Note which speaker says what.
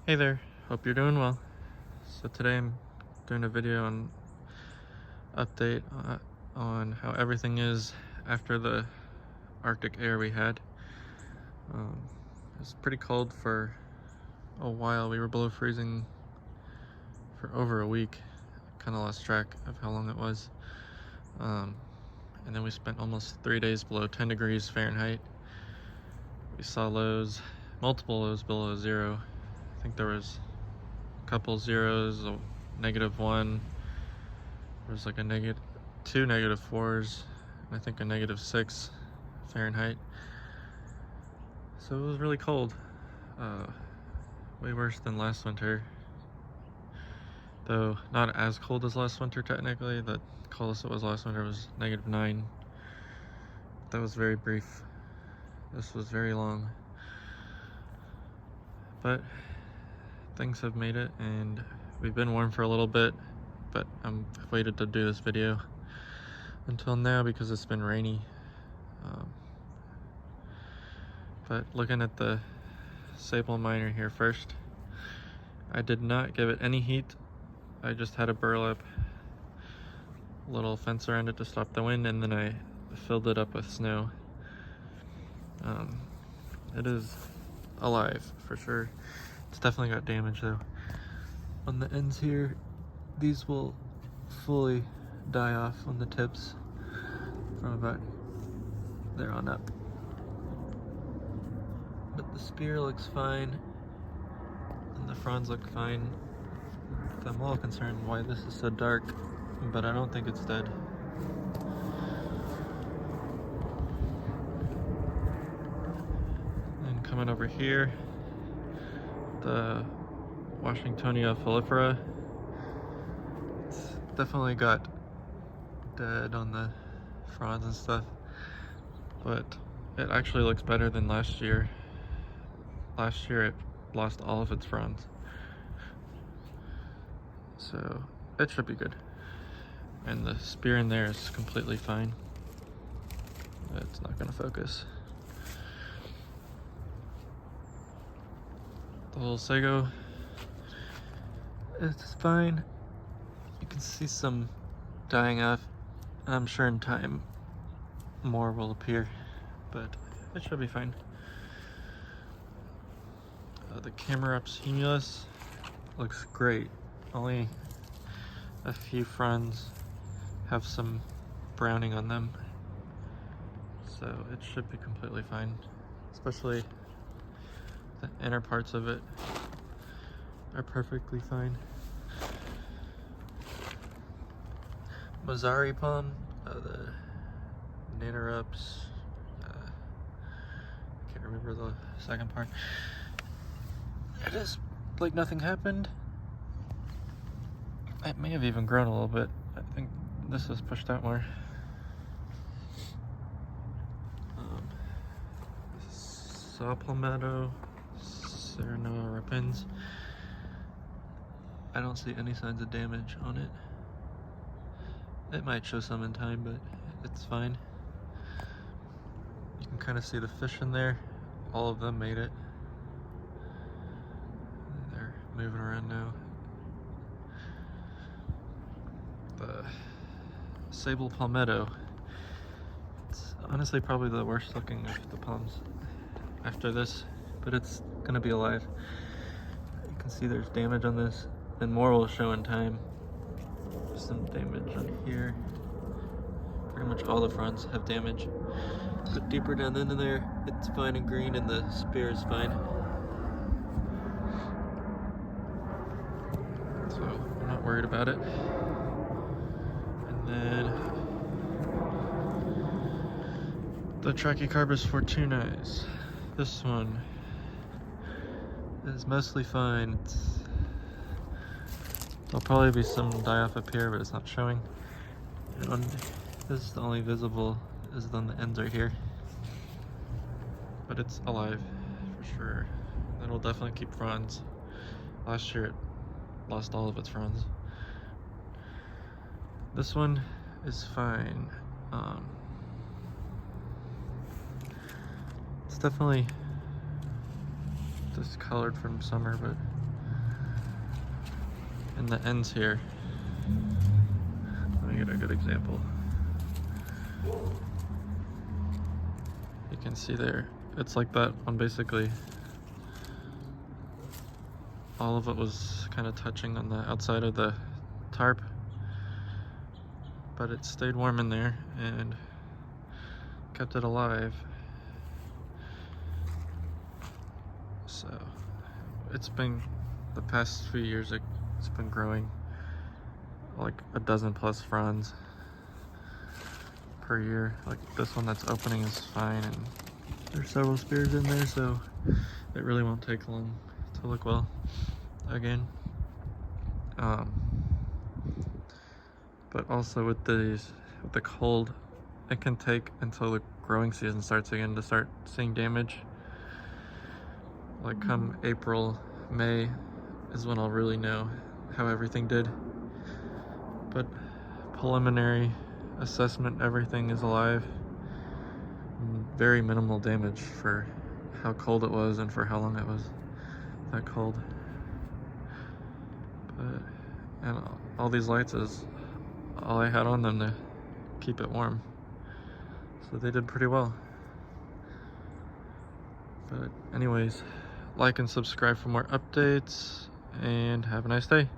Speaker 1: Hey there, hope you're doing well. So today I'm doing a video on update on how everything is after the Arctic air we had. It was pretty cold for a while. We were below freezing for over a week. Kind of lost track of how long it was. And then we spent almost 3 days below 10 degrees Fahrenheit. We saw lows, multiple lows below zero. I think there was a couple zeros, a -1. There was like two -4s, and I think a -6 Fahrenheit. So it was really cold. Way worse than last winter. Though not as cold as last winter technically. The coldest it was last winter was -9. That was very brief. This was very long. But things have made it, and we've been warm for a little bit, but I've waited to do this video until now because it's been rainy. But looking at the Sable Miner here first, I did not give it any heat. I just had a burlap little fence around it to stop the wind, and then I filled it up with snow. It is alive for sure. It's definitely got damage though. On the ends here, these will fully die off on the tips from about there on up. But the spear looks fine, and the fronds look fine. I'm a little concerned why this is so dark, but I don't think it's dead. And coming over here, the Washingtonia foliifera. It's definitely got dead on the fronds and stuff, but it actually looks better than last year. Last year it lost all of its fronds, so it should be good. And the spear in there is completely fine. It's not gonna focus. The little sago, it's fine. You can see some dying off. I'm sure in time more will appear, but it should be fine. The Camerops humulus looks great. Only a few fronds have some browning on them, so it should be completely fine. Especially the inner parts of it are perfectly fine. Mazari palm, the Nanorups, I can't remember the second part. It is like nothing happened. It may have even grown a little bit. I think this is pushed out more. Saw palmetto, Serenoa repens. I don't see any signs of damage on it. It might show some in time, but it's fine. You can kind of see the fish in there. All of them made it. They're moving around now. The Sable palmetto. It's honestly probably the worst looking of the palms after this, but it's gonna be alive. You can see there's damage on this, and more will show in time. Some damage on here. Pretty much all the fronds have damage. But deeper down into there, it's fine and green, and the spear is fine. So I'm not worried about it. And then the Trachycarbus fortunae. This one is mostly fine. There'll probably be some die off up here, but it's not showing. And this is the only visible, is on the ends right here. But it's alive for sure. It'll definitely keep fronds. Last year it lost all of its fronds. This one is fine. It's definitely discolored from summer, but and the ends here. Let me get a good example. You can see there, it's like that on basically all of it was kind of touching on the outside of the tarp, but it stayed warm in there and kept it alive. So it's been, the past few years, it's been growing like a dozen plus fronds per year. Like this one that's opening is fine, and there's several spears in there, so it really won't take long to look well again. But also with the cold, it can take until the growing season starts again to start seeing damage. Like come April, May is when I'll really know how everything did. But preliminary assessment, everything is alive. Very minimal damage for how cold it was and for how long it was that cold. But, and all these lights is all I had on them to keep it warm. So they did pretty well. But anyways, like and subscribe for more updates, and have a nice day.